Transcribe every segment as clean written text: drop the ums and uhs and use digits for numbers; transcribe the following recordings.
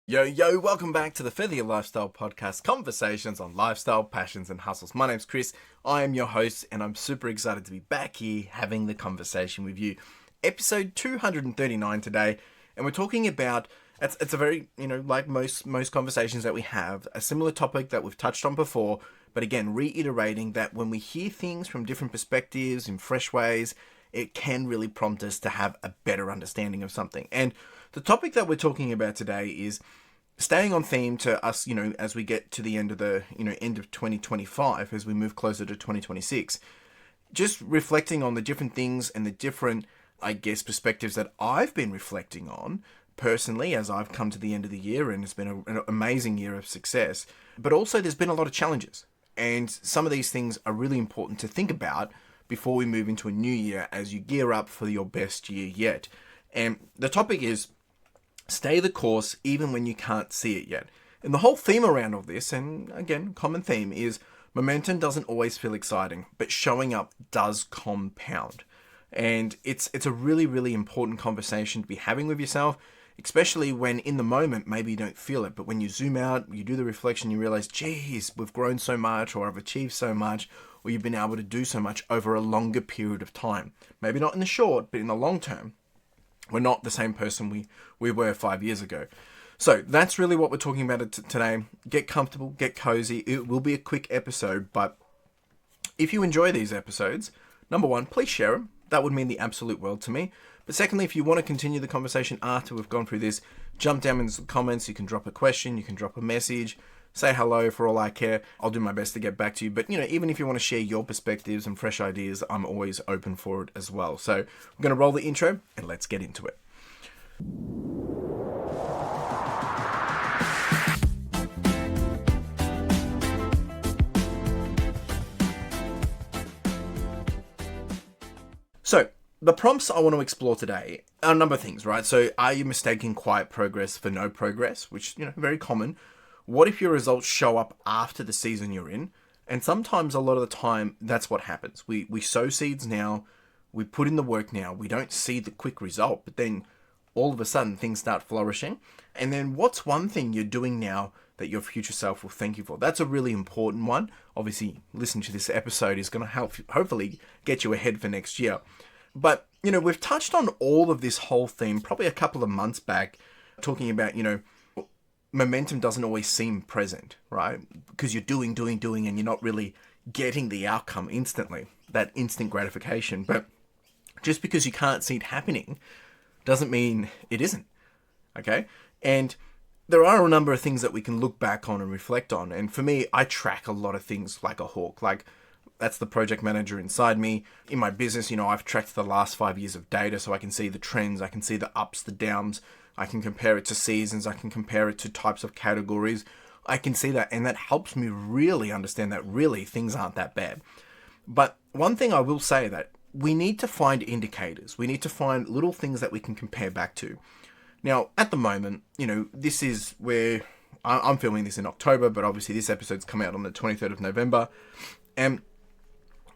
Yo, welcome back to the Feather Your Lifestyle podcast, conversations on lifestyle, passions, and hustles. My name's Chris. I am your host, and I'm super excited to be back here having the conversation with you. Episode 239 today, and we're talking about, it's a very, like most conversations that we have, a similar topic that we've touched on before, but again, reiterating that when we hear things from different perspectives in fresh ways, it can really prompt us to have a better understanding of something. And the topic that we're talking about today is staying on theme to us, as we get to the end of end of 2025, as we move closer to 2026, just reflecting on the different things and the different, perspectives that I've been reflecting on personally as I've come to the end of the year, and it's been an amazing year of success. But also there's been a lot of challenges, and some of these things are really important to think about before we move into a new year as you gear up for your best year yet. And the topic is stay the course even when you can't see it yet. And the whole theme around all this, and again, common theme, is momentum doesn't always feel exciting, but showing up does compound. And it's a really, really important conversation to be having with yourself, especially when in the moment, maybe you don't feel it, but when you zoom out, you do the reflection, you realize, geez, we've grown so much, or I've achieved so much, or you've been able to do so much over a longer period of time. Maybe not in the short, but in the long term. We're not the same person we were 5 years ago. So that's really what we're talking about today. Get comfortable, get cozy. It will be a quick episode, but if you enjoy these episodes, number one, please share them. That would mean the absolute world to me. But secondly, if you want to continue the conversation after we've gone through this, jump down in the comments. You can drop a question, you can drop a message, say hello. For all I care, I'll do my best to get back to you. But, even if you want to share your perspectives and fresh ideas, I'm always open for it as well. So I'm going to roll the intro and let's get into it. So the prompts I want to explore today are a number of things, right? So are you mistaking quiet progress for no progress, which, very common. What if your results show up after the season you're in? And sometimes, a lot of the time, that's what happens. We sow seeds now, we put in the work now, we don't see the quick result, but then all of a sudden things start flourishing. And then what's one thing you're doing now that your future self will thank you for? That's a really important one. Obviously, listening to this episode is going to help, hopefully, get you ahead for next year. But, we've touched on all of this whole theme probably a couple of months back, talking about, momentum doesn't always seem present, right? Because you're doing, and you're not really getting the outcome instantly, that instant gratification. But just because you can't see it happening doesn't mean it isn't, okay? And there are a number of things that we can look back on and reflect on. And for me, I track a lot of things like a hawk. Like, that's the project manager inside me. In my business, I've tracked the last 5 years of data so I can see the trends, I can see the ups, the downs, I can compare it to seasons, I can compare it to types of categories. I can see that, and that helps me really understand that really things aren't that bad. But one thing I will say that we need to find indicators. We need to find little things that we can compare back to. Now, at the moment, this is where I'm filming this in October, but obviously this episode's come out on the 23rd of November. And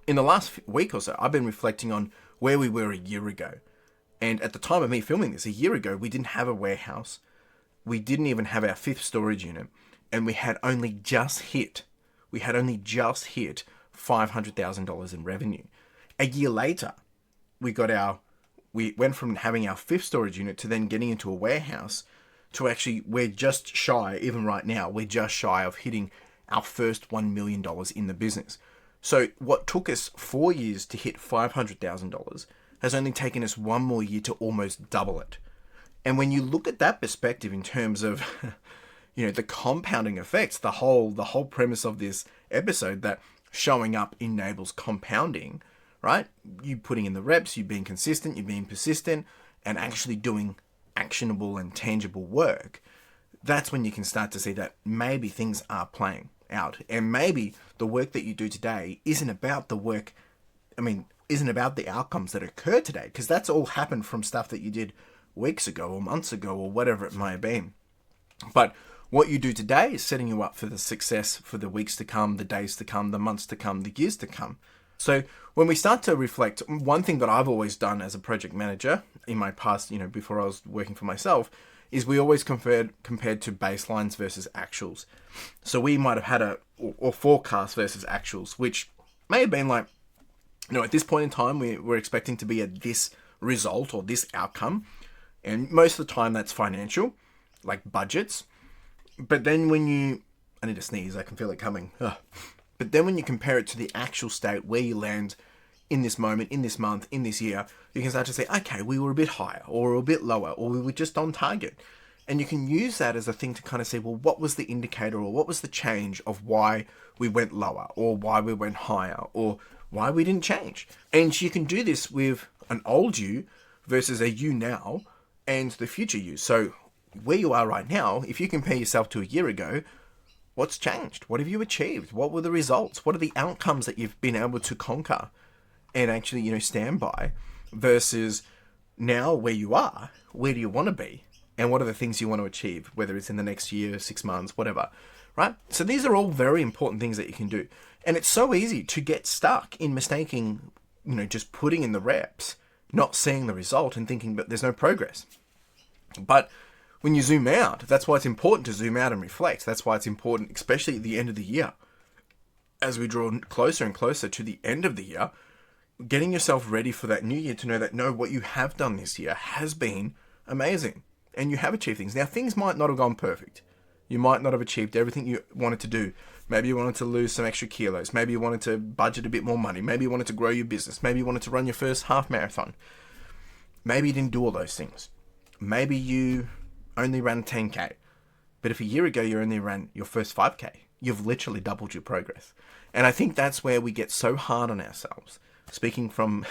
in the last week or so, I've been reflecting on where we were a year ago. And at the time of me filming this, a year ago, we didn't have a warehouse. We didn't even have our 5th storage unit. And we had only just hit $500,000 in revenue. A year later, we went from having our 5th storage unit to then getting into a warehouse to actually, we're just shy of hitting our first $1 million in the business. So what took us 4 years to hit $500,000 has only taken us 1 more year to almost double it. And when you look at that perspective in terms of, the compounding effects, the whole premise of this episode, that showing up enables compounding, right? You putting in the reps, you being consistent, you being persistent, and actually doing actionable and tangible work. That's when you can start to see that maybe things are playing out. And maybe the work that you do today isn't about the outcomes that occur today, because that's all happened from stuff that you did weeks ago or months ago or whatever it may have been. But what you do today is setting you up for the success for the weeks to come, the days to come, the months to come, the years to come. So when we start to reflect, one thing that I've always done as a project manager in my past, before I was working for myself, is we always compared to baselines versus actuals. So we might have had or forecast versus actuals, which may have been like, at this point in time, we're expecting to be at this result or this outcome. And most of the time that's financial, like budgets. But then I need to sneeze, I can feel it coming. Ugh. But then when you compare it to the actual state where you land in this moment, in this month, in this year, you can start to say, okay, we were a bit higher or a bit lower, or we were just on target. And you can use that as a thing to kind of say, well, what was the indicator or what was the change of why we went lower or why we went higher or why we didn't change? And you can do this with an old you versus a you now and the future you. So where you are right now, if you compare yourself to a year ago, what's changed? What have you achieved? What were the results? What are the outcomes that you've been able to conquer and actually, stand by versus now where you are? Where do you want to be? And what are the things you want to achieve, whether it's in the next year, 6 months, whatever, right? So these are all very important things that you can do. And it's so easy to get stuck in mistaking, just putting in the reps, not seeing the result and thinking, but there's no progress. But when you zoom out, that's why it's important to zoom out and reflect. That's why it's important, especially at the end of the year, as we draw closer and closer to the end of the year, getting yourself ready for that new year to know that, no, what you have done this year has been amazing. And you have achieved things. Now, things might not have gone perfect. You might not have achieved everything you wanted to do. Maybe you wanted to lose some extra kilos. Maybe you wanted to budget a bit more money. Maybe you wanted to grow your business. Maybe you wanted to run your first half marathon. Maybe you didn't do all those things. Maybe you only ran 10K. But if a year ago you only ran your first 5K, you've literally doubled your progress. And I think that's where we get so hard on ourselves. Speaking from,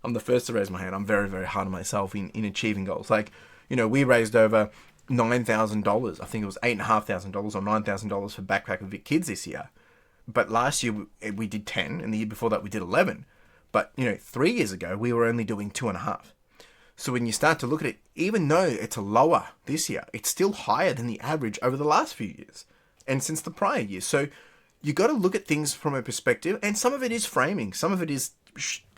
I'm the first to raise my hand. I'm very, very hard on myself in achieving goals. Like, we raised over $9,000. I think it was $8,500 or $9,000 for Backpack with Vic Kids this year. But last year we did 10, and the year before that we did 11. But 3 years ago we were only doing 2.5. So when you start to look at it, even though it's lower this year, it's still higher than the average over the last few years and since the prior years. So you got to look at things from a perspective, and some of it is framing, some of it is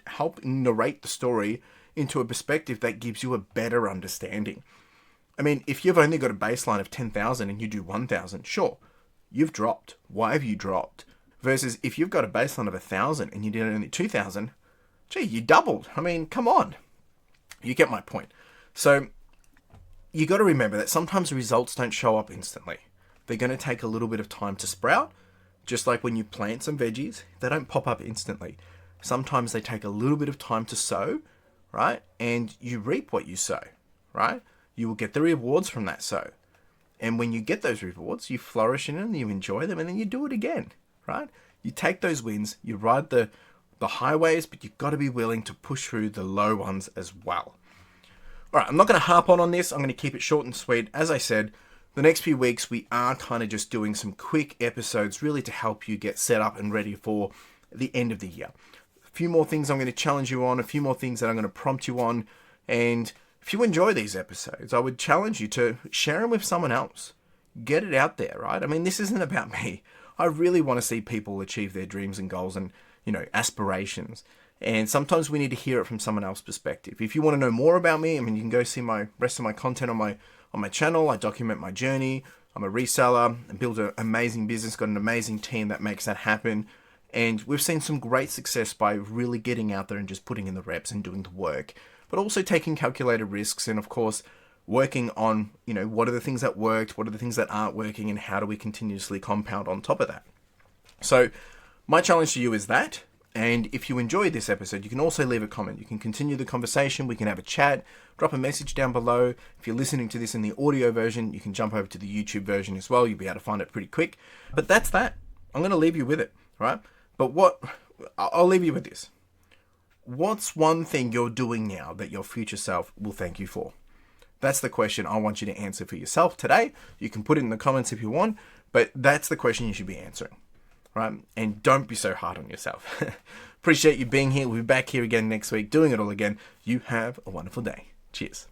help narrate the story into a perspective that gives you a better understanding. I mean, if you've only got a baseline of 10,000 and you do 1,000, sure, you've dropped. Why have you dropped? Versus if you've got a baseline of 1,000 and you did only 2,000, gee, you doubled. I mean, come on. You get my point. So you got to remember that sometimes the results don't show up instantly. They're going to take a little bit of time to sprout. Just like when you plant some veggies, they don't pop up instantly. Sometimes they take a little bit of time to sow, right? And you reap what you sow, right? You will get the rewards from that sow. And when you get those rewards, you flourish in them, you enjoy them, and then you do it again, right? You take those wins, you ride the highways, but you've got to be willing to push through the low ones as well. All right, I'm not going to harp on this. I'm going to keep it short and sweet. As I said, the next few weeks, we are kind of just doing some quick episodes really to help you get set up and ready for the end of the year. A few more things I'm going to challenge you on, a few more things that I'm going to prompt you on. And if you enjoy these episodes, I would challenge you to share them with someone else. Get it out there, right? I mean, this isn't about me. I really want to see people achieve their dreams and goals and, aspirations. And sometimes we need to hear it from someone else's perspective. If you want to know more about me, I mean, you can go see my rest of my content on my channel. I document my journey. I'm a reseller and build an amazing business, got an amazing team that makes that happen. And we've seen some great success by really getting out there and just putting in the reps and doing the work, but also taking calculated risks and, of course, working on, what are the things that worked, what are the things that aren't working, and how do we continuously compound on top of that. So my challenge to you is that. And if you enjoyed this episode, you can also leave a comment. You can continue the conversation. We can have a chat. Drop a message down below. If you're listening to this in the audio version, you can jump over to the YouTube version as well. You'll be able to find it pretty quick. But that's that. I'm going to leave you with it, right? But I'll leave you with this. What's one thing you're doing now that your future self will thank you for? That's the question I want you to answer for yourself today. You can put it in the comments if you want, but that's the question you should be answering. Right? And don't be so hard on yourself. Appreciate you being here. We'll be back here again next week, doing it all again. You have a wonderful day. Cheers.